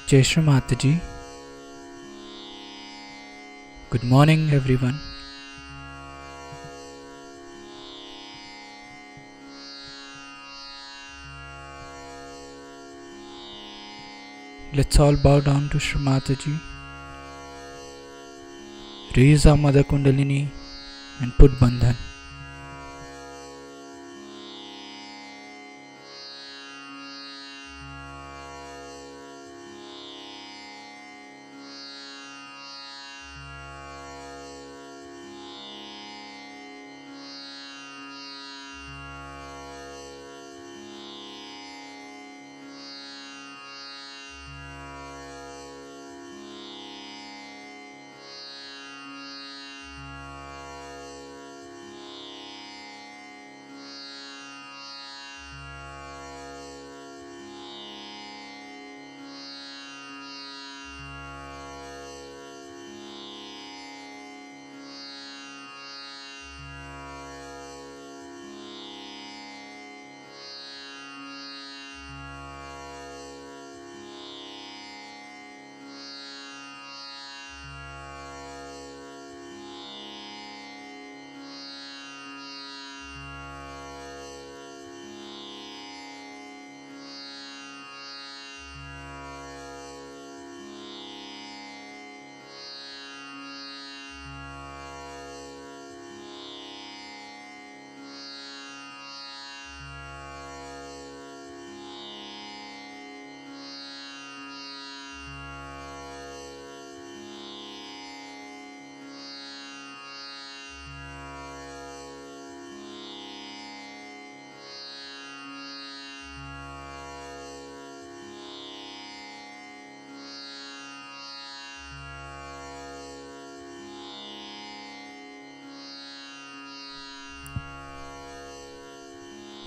Jai Shri Mataji. Good morning, everyone. Let's all bow down to Shri Mataji. Raise our Mother Kundalini and put Bandhan.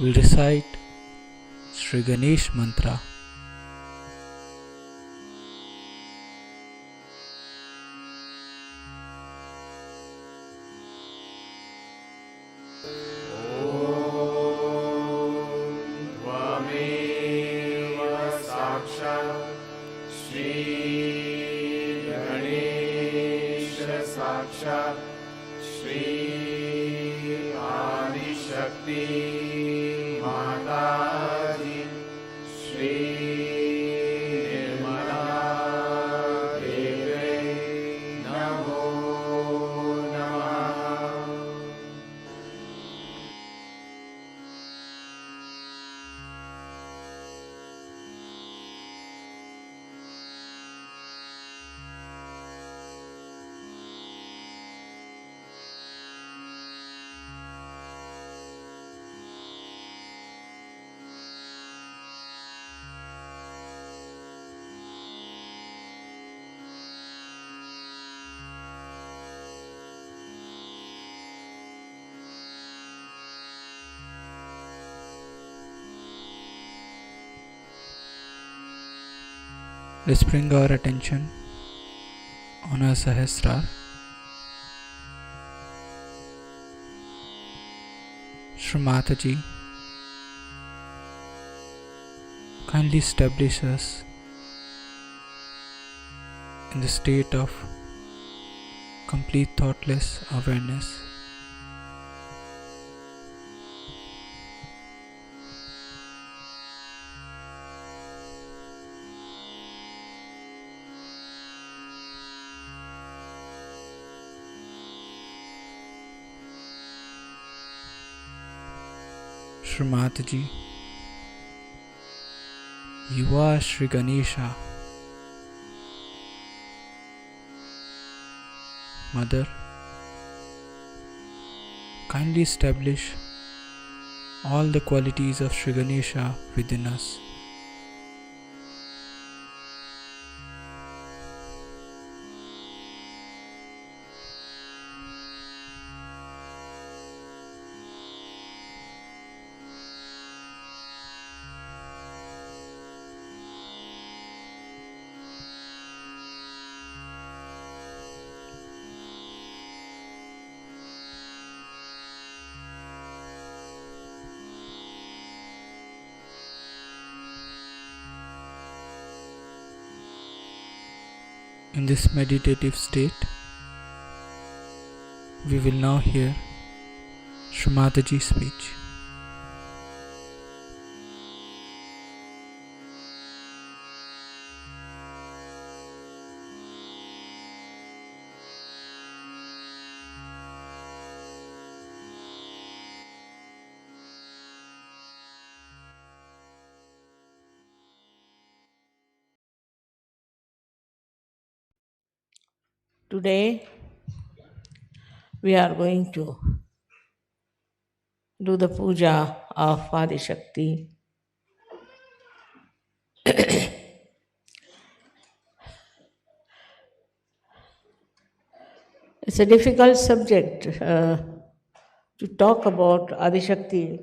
We'll recite Sri Ganesh Mantra. Let's bring our attention on our Sahasrara. Shri Mataji, kindly establish us in the state of complete thoughtless awareness. Shri Mataji, you are Shri Ganesha. Mother, kindly establish all the qualities of Shri Ganesha within us. In this meditative state, we will now hear Shri Mataji's speech. Today we are going to do the puja of Adi Shakti. It's a difficult subject to talk about Adi Shakti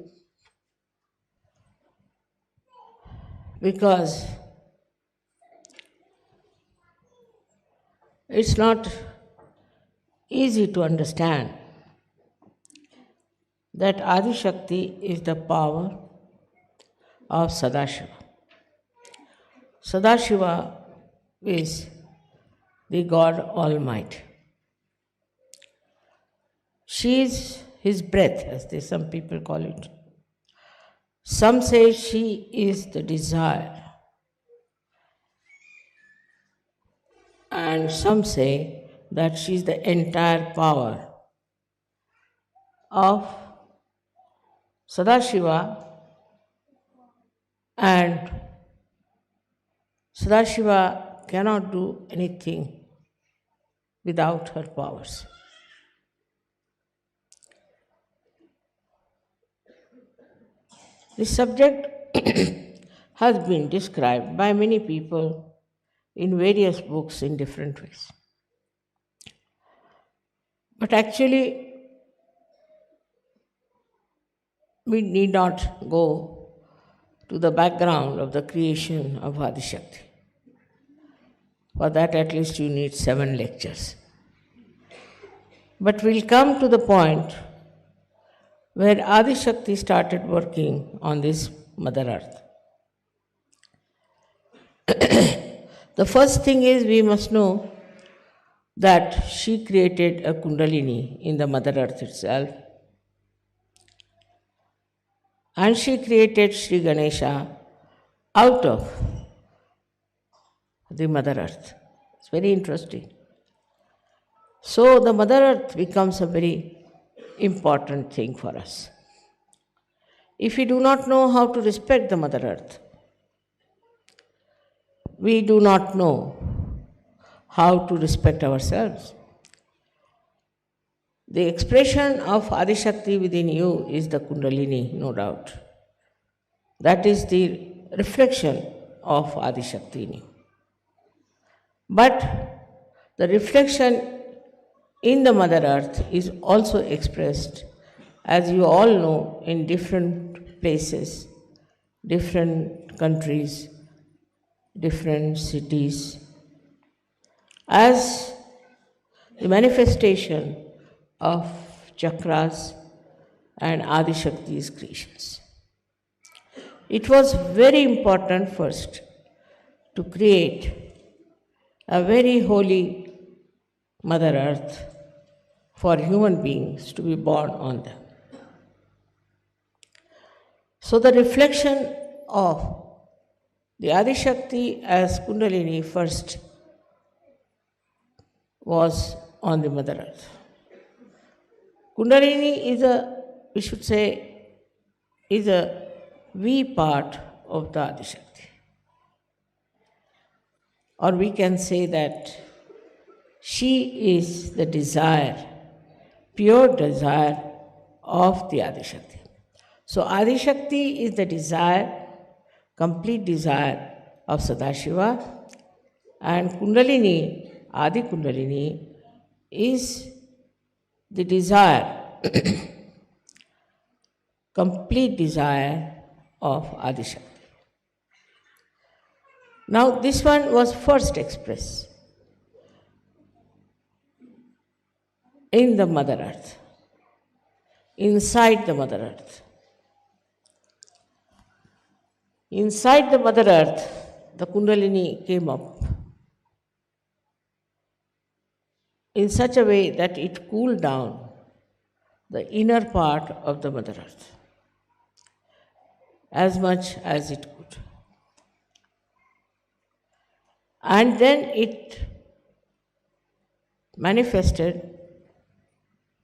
because it's not easy to understand that Adi Shakti is the power of Sadashiva. Sadashiva is the God Almighty. She is his breath, as some people call it. Some say she is the desire, and some say that she is the entire power of Sadashiva, and Sadashiva cannot do anything without her powers. This subject has been described by many people in various books in different ways. But actually, we need not go to the background of the creation of Adi Shakti. For that, at least you need 7 lectures. But we'll come to the point where Adi Shakti started working on this Mother Earth. The first thing is we must know that she created a Kundalini in the Mother Earth itself, and she created Sri Ganesha out of the Mother Earth. It's very interesting. So the Mother Earth becomes a very important thing for us. If we do not know how to respect the Mother Earth, we do not know how to respect ourselves. The expression of Adi Shakti within you is the Kundalini, no doubt. That is the reflection of Adi Shakti in you. But the reflection in the Mother Earth is also expressed, as you all know, in different places, different countries, different cities, as the manifestation of chakras and Adi Shakti's creations. It was very important first to create a very holy Mother Earth for human beings to be born on them. So the reflection of the Adi Shakti as Kundalini first was on the Mother Earth. Kundalini is a V part of the Adi Shakti. Or we can say that she is the desire, pure desire of the Adi Shakti. So Adi Shakti is the desire, complete desire of Sadashiva, and Kundalini, Adi Kundalini, is the desire, complete desire of Adi Shakti. Now, this one was first expressed in the Mother Earth, inside the Mother Earth. Inside the Mother Earth, the Kundalini came up. in such a way that it cooled down the inner part of the Mother Earth as much as it could. And then it manifested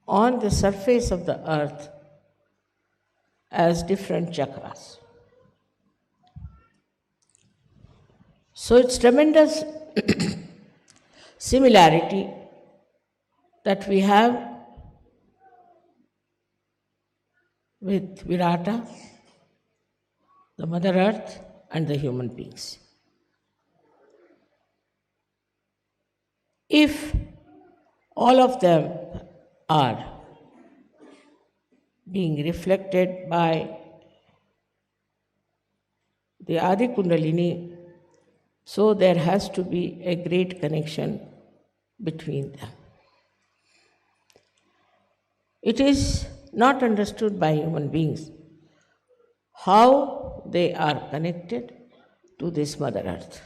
on the surface of the earth as different chakras. So it's tremendous similarity that we have with Virata, the Mother Earth, and the human beings. If all of them are being reflected by the Adi Kundalini, so there has to be a great connection between them. It is not understood by human beings how they are connected to this Mother Earth.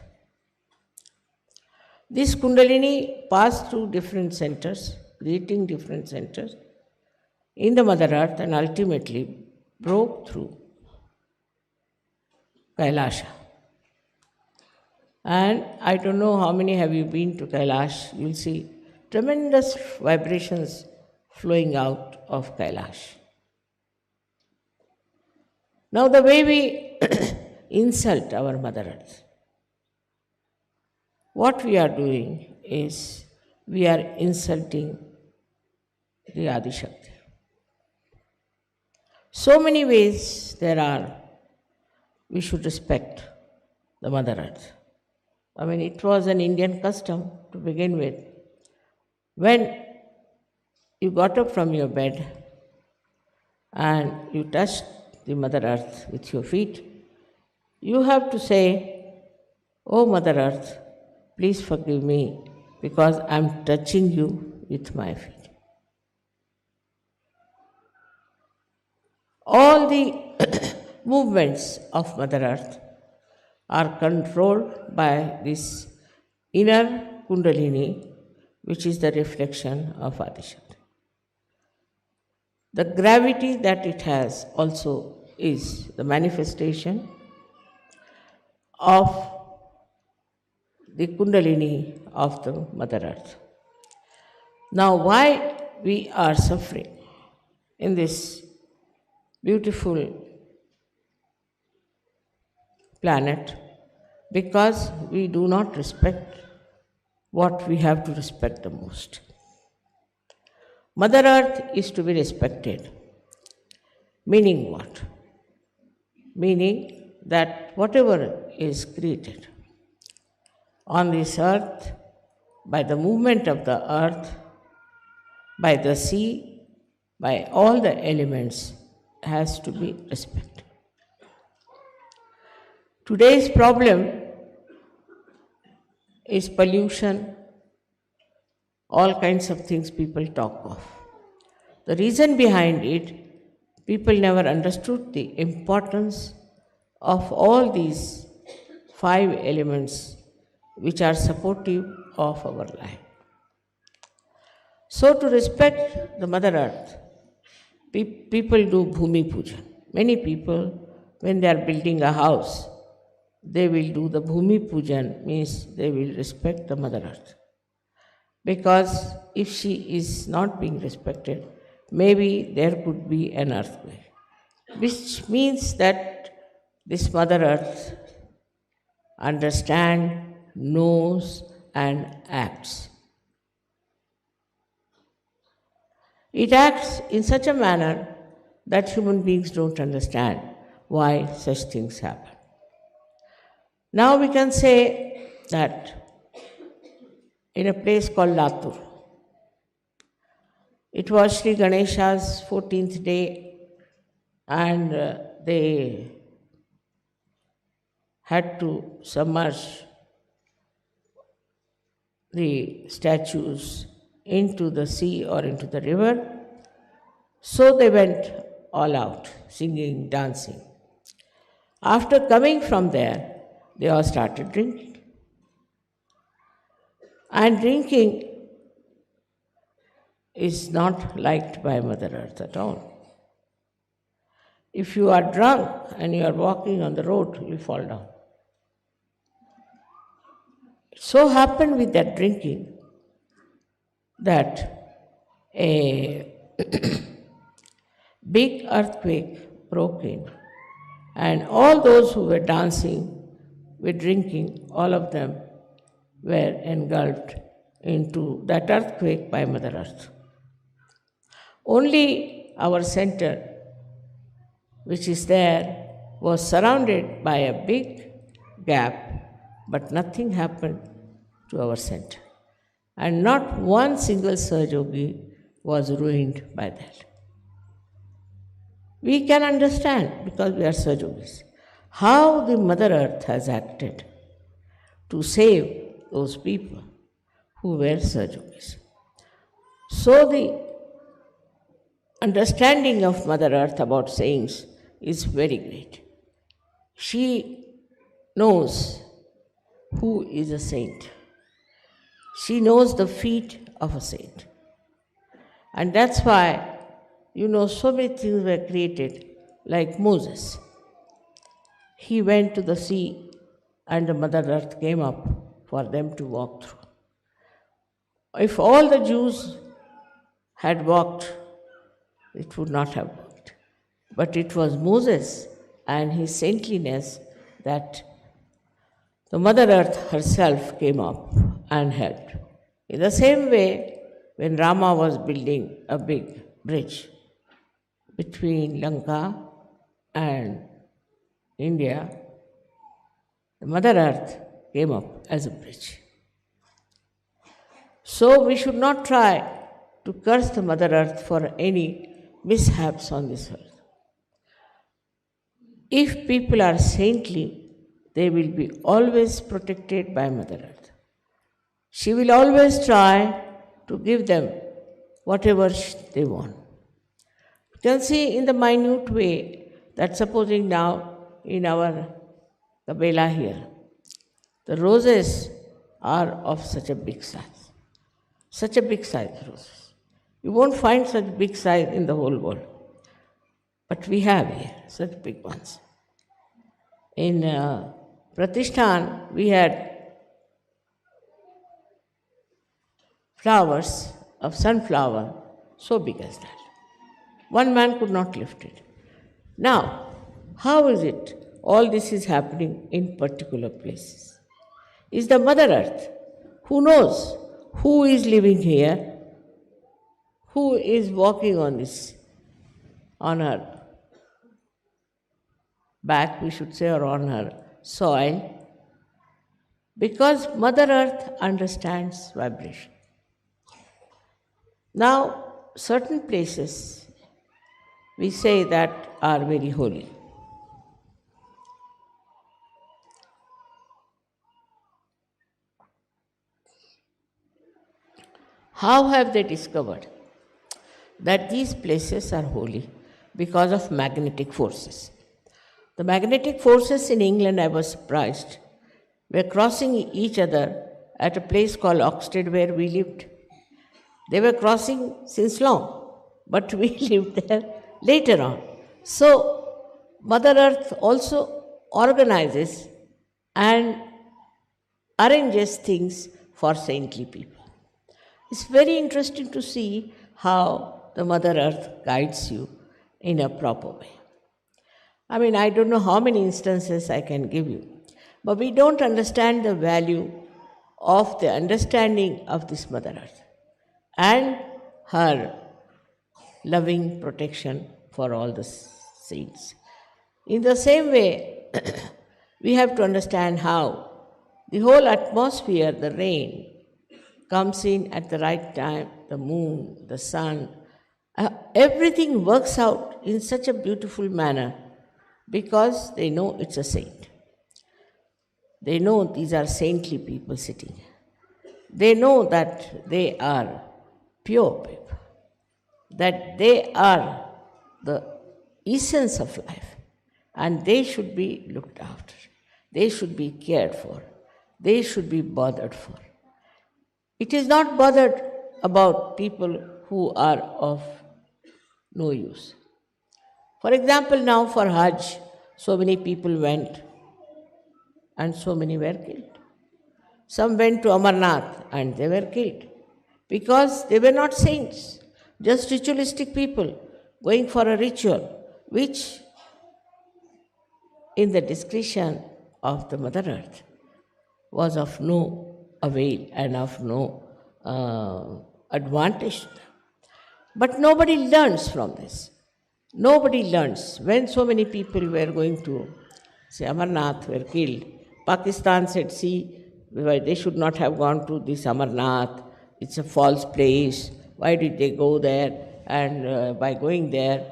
This Kundalini passed through different centers, creating different centers in the Mother Earth, and ultimately broke through Kailasha. And I don't know how many have you been to Kailash. You'll see tremendous vibrations flowing out of Kailash. Now, the way we insult our Mother Earth, what we are doing is we are insulting the Adi Shakti. So many ways there are we should respect the Mother Earth. I mean, it was an Indian custom to begin with. When you got up from your bed and you touched the Mother Earth with your feet, you have to say, "Oh Mother Earth, please forgive me because I'm touching you with my feet." All the movements of Mother Earth are controlled by this inner Kundalini, which is the reflection of Adishakti. The gravity that it has also is the manifestation of the Kundalini of the Mother Earth. Now, why we are suffering in this beautiful planet? Because we do not respect what we have to respect the most. Mother Earth is to be respected. Meaning what? Meaning that whatever is created on this earth, by the movement of the earth, by the sea, by all the elements, has to be respected. Today's problem is pollution, all kinds of things people talk of. The reason behind it, people never understood the importance of all these 5 elements which are supportive of our life. So, to respect the Mother Earth, people do Bhumi Pujan. Many people, when they are building a house, they will do the Bhumi Pujan, means they will respect the Mother Earth. Because if she is not being respected, maybe there could be an earthquake. Which means that this Mother Earth understands, knows, and acts. It acts in such a manner that human beings don't understand why such things happen. Now we can say that in a place called Latur, it was Sri Ganesha's 14th day, and they had to submerge the statues into the sea or into the river. So they went all out, singing, dancing. After coming from there, they all started drinking. And drinking is not liked by Mother Earth at all. If you are drunk and you are walking on the road, you fall down. It so happened with that drinking that a big earthquake broke in, and all those who were dancing with drinking, all of them were engulfed into that earthquake by Mother Earth. Only our center, which is there, was surrounded by a big gap, but nothing happened to our center. And not one single Sahajogi was ruined by that. We can understand, because we are Sahajogis, how the Mother Earth has acted to save those people who were Sahajogis. So the understanding of Mother Earth about saints is very great. She knows who is a saint. She knows the feet of a saint. And that's why, so many things were created, like Moses. He went to the sea and the Mother Earth came up for them to walk through. If all the Jews had walked, it would not have worked. But it was Moses and his saintliness that the Mother Earth herself came up and helped. In the same way, when Rama was building a big bridge between Lanka and India, the Mother Earth came up as a bridge. So we should not try to curse the Mother Earth for any mishaps on this earth. If people are saintly, they will be always protected by Mother Earth. She will always try to give them whatever they want. You can see in the minute way that supposing now in our Kabela here, the roses are of such a big size. Such a big size roses. You won't find such big size in the whole world. But we have here such big ones. In Pratishthan, we had flowers of sunflower so big as that. One man could not lift it. Now, how is it all this is happening in particular places? Is the Mother Earth who knows who is living here, who is walking on her back, we should say, or on her soil, because Mother Earth understands vibration. Now, certain places we say that are very holy. How have they discovered that these places are holy? Because of magnetic forces. The magnetic forces in England, I was surprised, were crossing each other at a place called Oxted where we lived. They were crossing since long, but we lived there later on. So, Mother Earth also organizes and arranges things for saintly people. It's very interesting to see how the Mother Earth guides you in a proper way. I don't know how many instances I can give you, but we don't understand the value of the understanding of this Mother Earth and her loving protection for all the saints. In the same way, we have to understand how the whole atmosphere, the rain, comes in at the right time, the moon, the sun, everything works out in such a beautiful manner because they know it's a saint. They know these are saintly people sitting. They know that they are pure people, that they are the essence of life, and they should be looked after. They should be cared for. They should be bothered for. It is not bothered about people who are of no use. For example, now for Hajj, so many people went and so many were killed. Some went to Amarnath and they were killed because they were not saints, just ritualistic people going for a ritual which, in the discretion of the Mother Earth, was of no avail and of no advantage to them. But nobody learns from this. Nobody learns. When so many people were going to, say, Amarnath were killed, Pakistan said, see, they should not have gone to this Amarnath. It's a false place. Why did they go there? And by going there,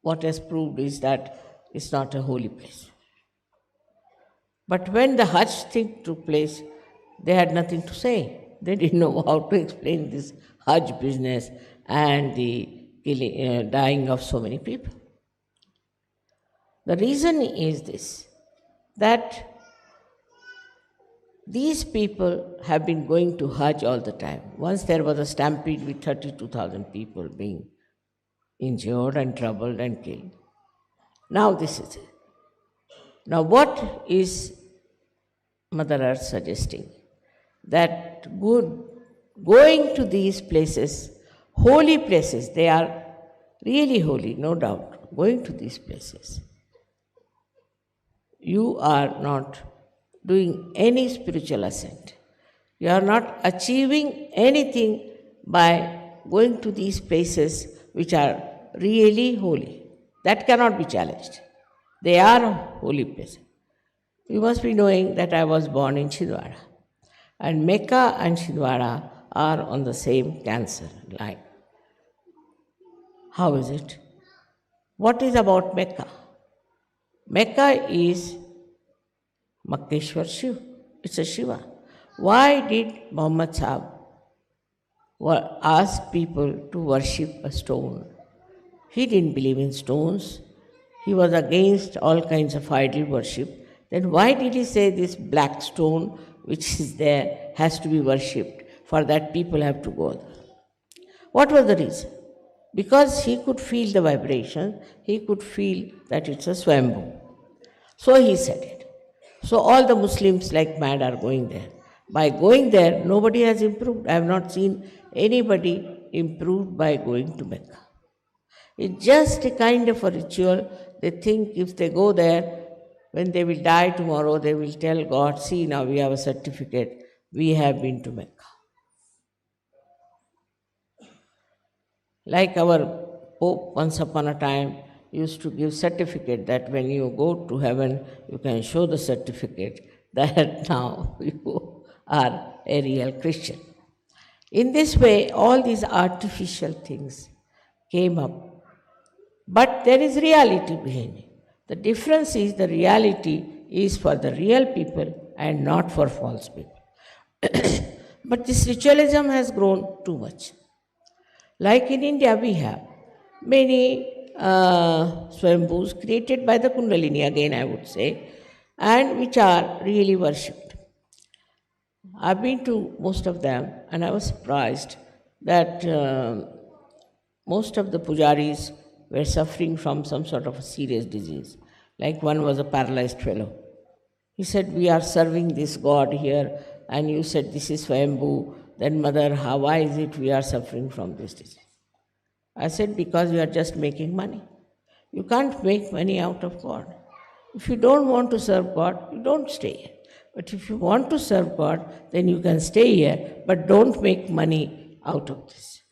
what has proved is that it's not a holy place. But when the Hajj thing took place, they had nothing to say. They didn't know how to explain this Hajj business and the dying of so many people. The reason is this, that these people have been going to Hajj all the time. Once there was a stampede with 32,000 people being injured and troubled and killed. Now this is it. Now what is Mother Earth suggesting? That going to these places, holy places, they are really holy, no doubt, going to these places, you are not doing any spiritual ascent. You are not achieving anything by going to these places which are really holy. That cannot be challenged. They are holy places. You must be knowing that I was born in Chhindwara. And Mecca and Chhindwara are on the same Cancer line. How is it? What is about Mecca? Mecca is Makkeshwar Shiv. It's a Shiva. Why did Muhammad Sahib ask people to worship a stone? He didn't believe in stones. He was against all kinds of idol worship. Then why did he say this black stone which is there has to be worshipped? For that people have to go there. What was the reason? Because he could feel the vibration, he could feel that it's a Swambhu. So he said it. So all the Muslims like mad are going there. By going there, nobody has improved. I have not seen anybody improved by going to Mecca. It's just a kind of a ritual. They think if they go there, when they will die tomorrow, they will tell God, see, now we have a certificate, we have been to Mecca. Like our Pope once upon a time used to give certificate that when you go to heaven, you can show the certificate that now you are a real Christian. In this way, all these artificial things came up. But there is reality behind it. The difference is the reality is for the real people and not for false people. But this ritualism has grown too much. Like in India, we have many Swambhus created by the Kundalini, again I would say, and which are really worshipped. I've been to most of them and I was surprised that most of the pujaris were suffering from some sort of a serious disease. Like one was a paralyzed fellow. He said, we are serving this God here and you said this is Swambhu. Then mother, why is it we are suffering from this disease? I said, because you are just making money. You can't make money out of God. If you don't want to serve God, you don't stay here. But if you want to serve God, then you can stay here, but don't make money out of this.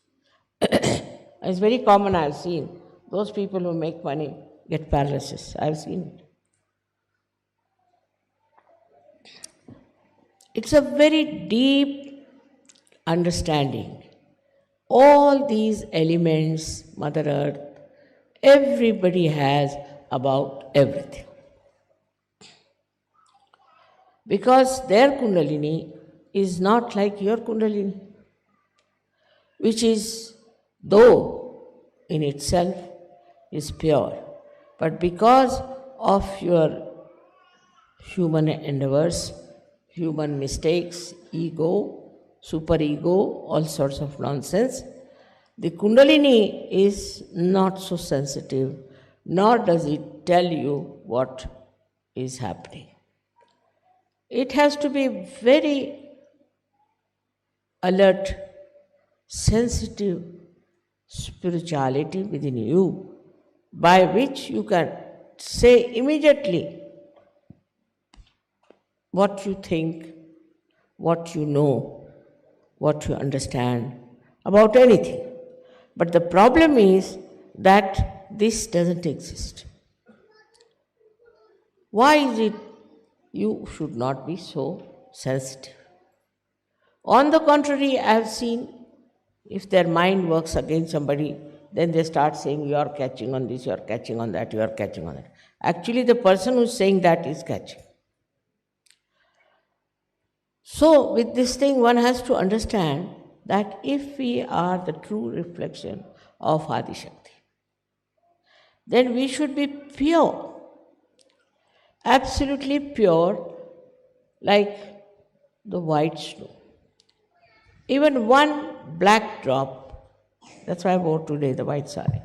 It's very common, I've seen. Those people who make money get paralysis. I've seen it. It's a very deep understanding. All these elements, Mother Earth, everybody has about everything. Because their Kundalini is not like your Kundalini, which is, though in itself is pure, but because of your human endeavors, human mistakes, ego, superego, all sorts of nonsense. The Kundalini is not so sensitive, nor does it tell you what is happening. It has to be very alert, sensitive spirituality within you, by which you can say immediately what you think, what you know, what you understand about anything. But the problem is that this doesn't exist. Why is it you should not be so sensitive? On the contrary, I have seen if their mind works against somebody, then they start saying, you are catching on this, you are catching on that, you are catching on that. Actually, the person who is saying that is catching. So, with this thing, one has to understand that if we are the true reflection of Adi Shakti, then we should be pure, absolutely pure, like the white snow. Even one black drop, that's why I wore today the white sari,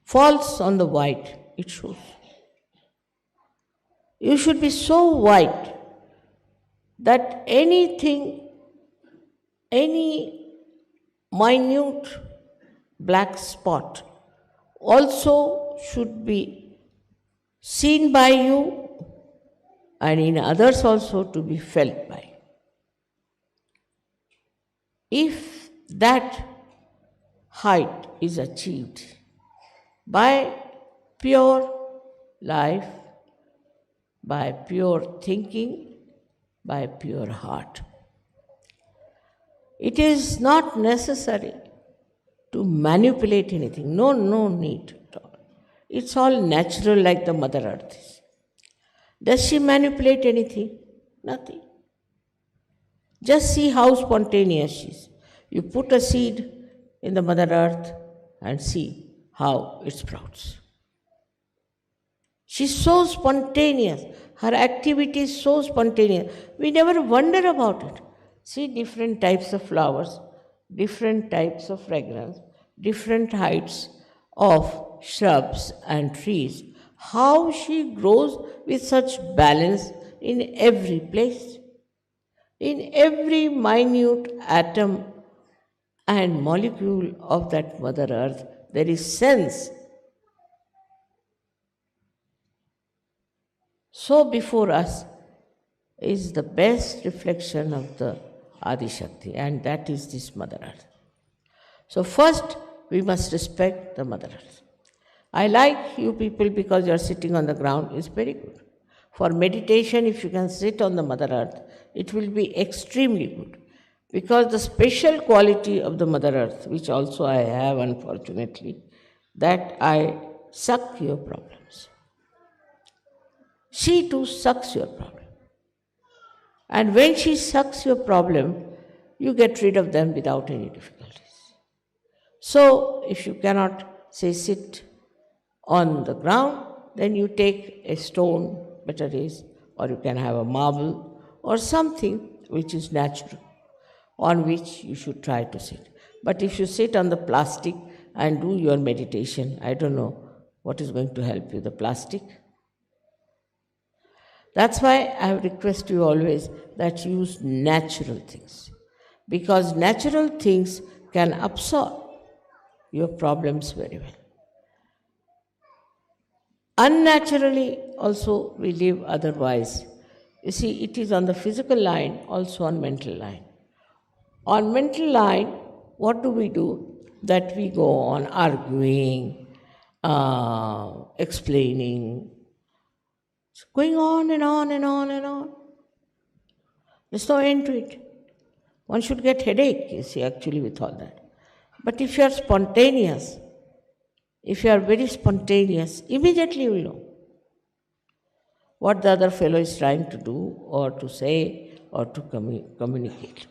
falls on the white, it shows. You should be so white that anything, any minute black spot also should be seen by you and in others also to be felt by. If that height is achieved by pure life, by pure thinking, by pure heart, it is not necessary to manipulate anything. No need at all. It's all natural like the Mother Earth is. Does she manipulate anything? Nothing. Just see how spontaneous she is. You put a seed in the Mother Earth and see how it sprouts. She's so spontaneous. Her activity is so spontaneous. We never wonder about it. See different types of flowers, different types of fragrance, different heights of shrubs and trees. How she grows with such balance in every place. In every minute atom and molecule of that Mother Earth, there is sense. So before us is the best reflection of the Adi Shakti, and that is this Mother Earth. So first, we must respect the Mother Earth. I like you people because you are sitting on the ground, is very good. For meditation, if you can sit on the Mother Earth, it will be extremely good. Because the special quality of the Mother Earth, which also I have unfortunately, that I suck your problems. She too sucks your problem. And when she sucks your problem, you get rid of them without any difficulties. So, if you cannot, say, sit on the ground, then you take a stone, better is, or you can have a marble or something which is natural, on which you should try to sit. But if you sit on the plastic and do your meditation, I don't know what is going to help you, the plastic. That's why I request you always that you use natural things, because natural things can absorb your problems very well. Unnaturally also we live otherwise. You see, it is on the physical line, also on mental line. On mental line, what do? That we go on arguing, explaining, it's going on and on and on and on. There's no end to it. One should get headache, you see, actually with all that. But if you are spontaneous, if you are very spontaneous, immediately you will know what the other fellow is trying to do or to say or to communicate.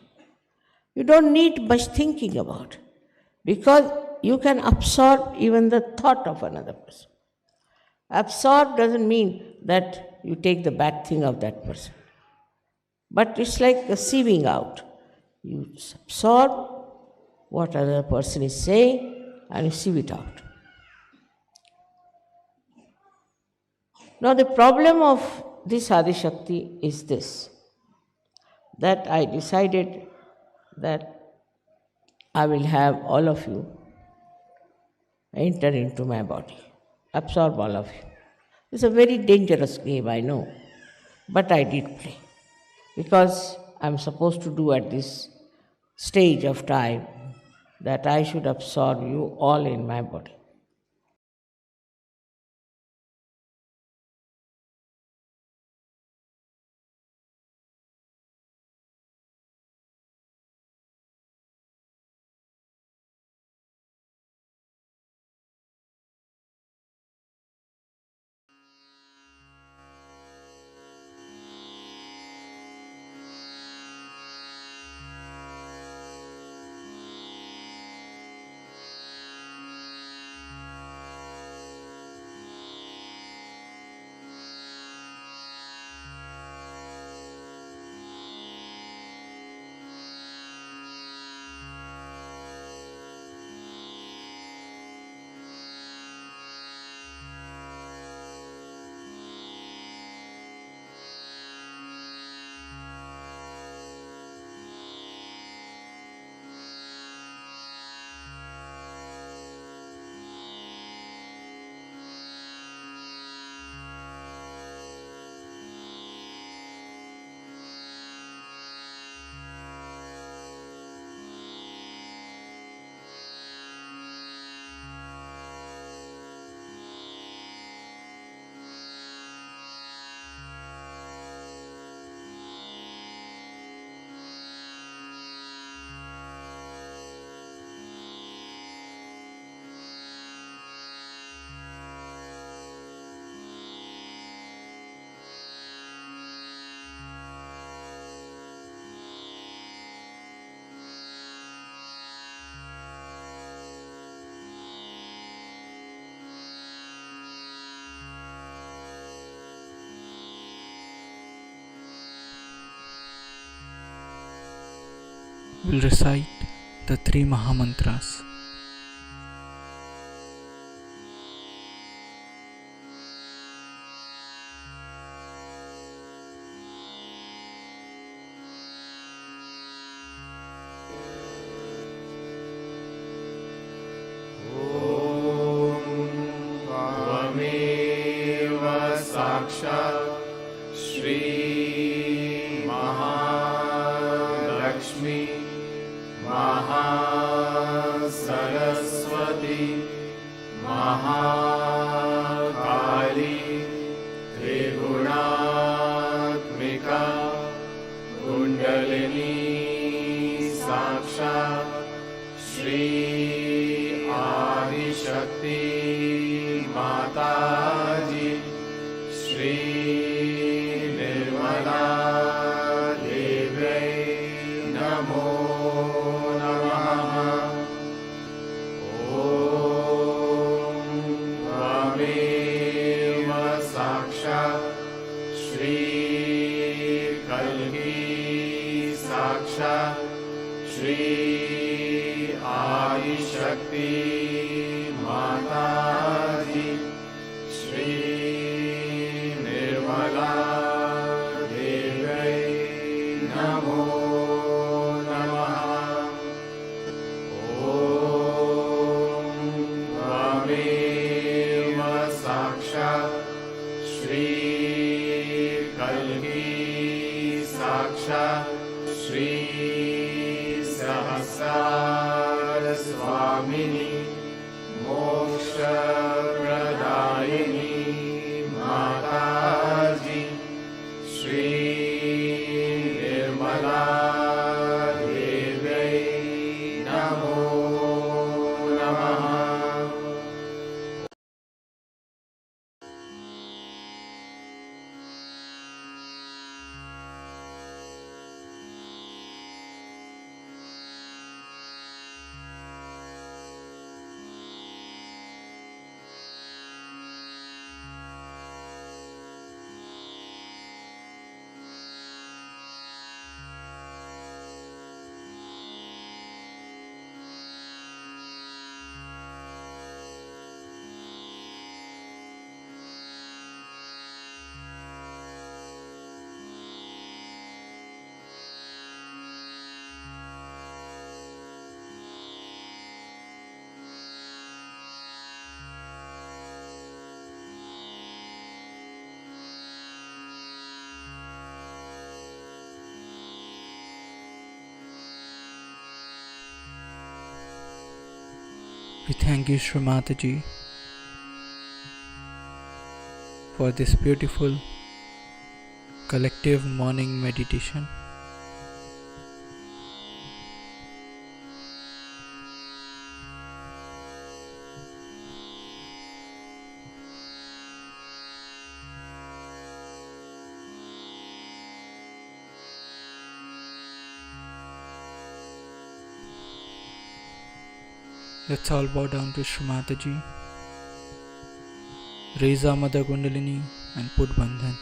You don't need much thinking about it, because you can absorb even the thought of another person. Absorb doesn't mean that you take the bad thing of that person, but it's like a sieving out. You absorb what other person is saying and you sieve it out. Now the problem of this Adishakti is this, that I decided that I will have all of you enter into my body, absorb all of you. It's a very dangerous game, I know, but I did play because I'm supposed to do at this stage of time that I should absorb you all in my body. We'll recite the three Mahamantras. Thank you, Shri Mataji, for this beautiful collective morning meditation. Let's all bow down to Shri Mataji, raise our Mother Kundalini and put Bandhan.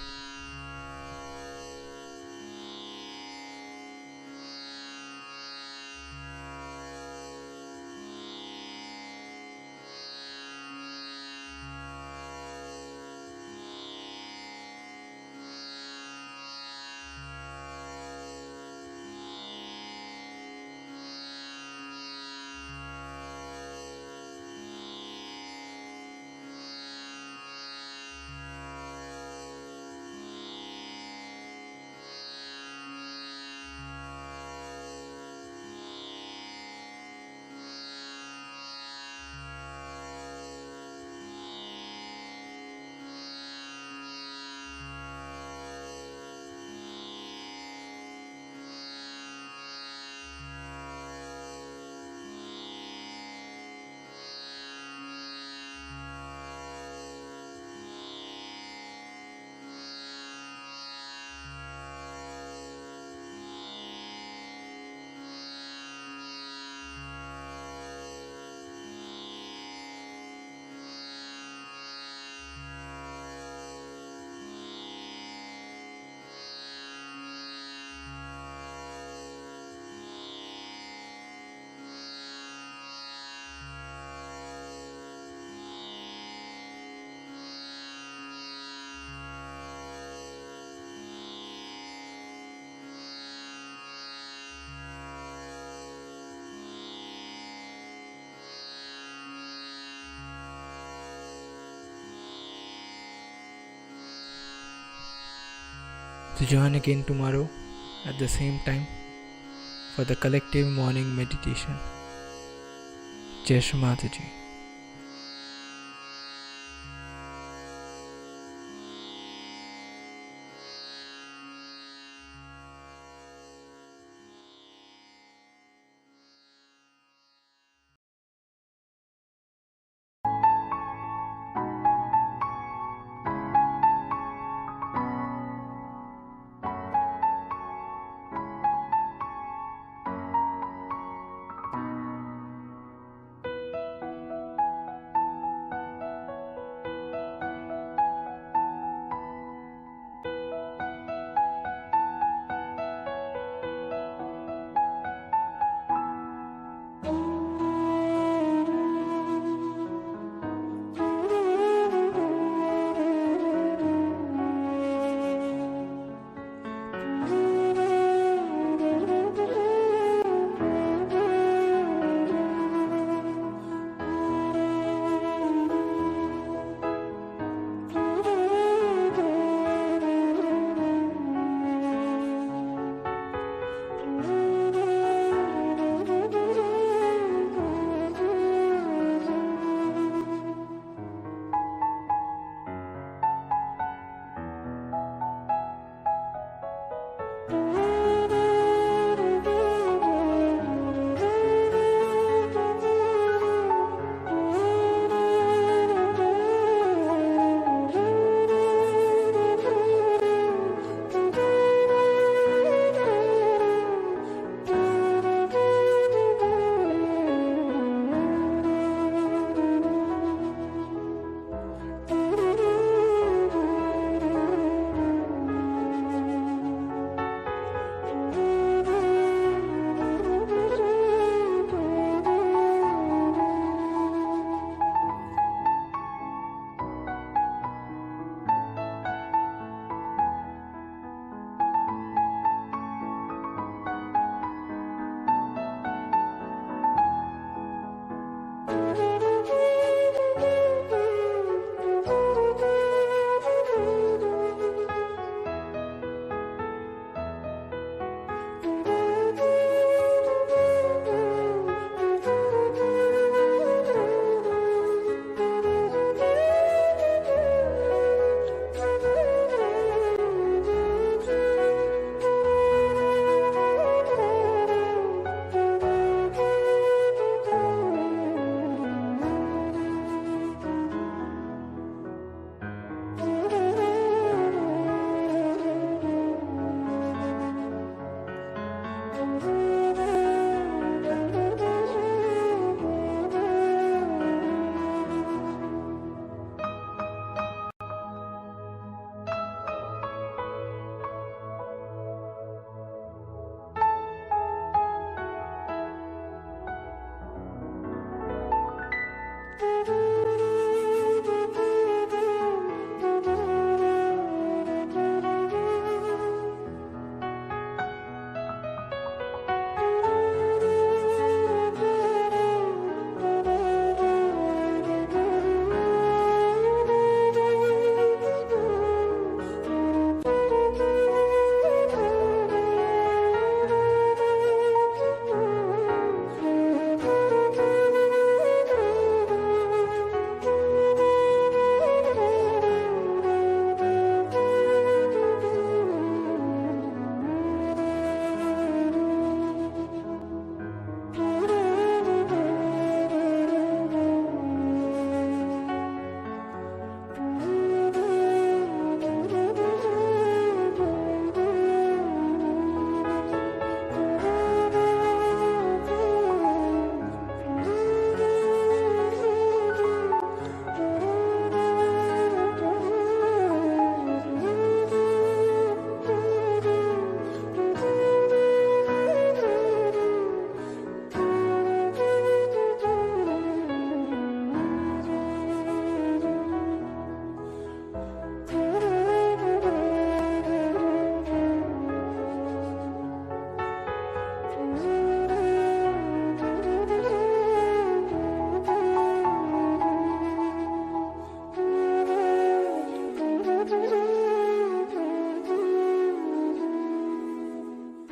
To join again tomorrow at the same time for the collective morning meditation. Jai Shri Mataji.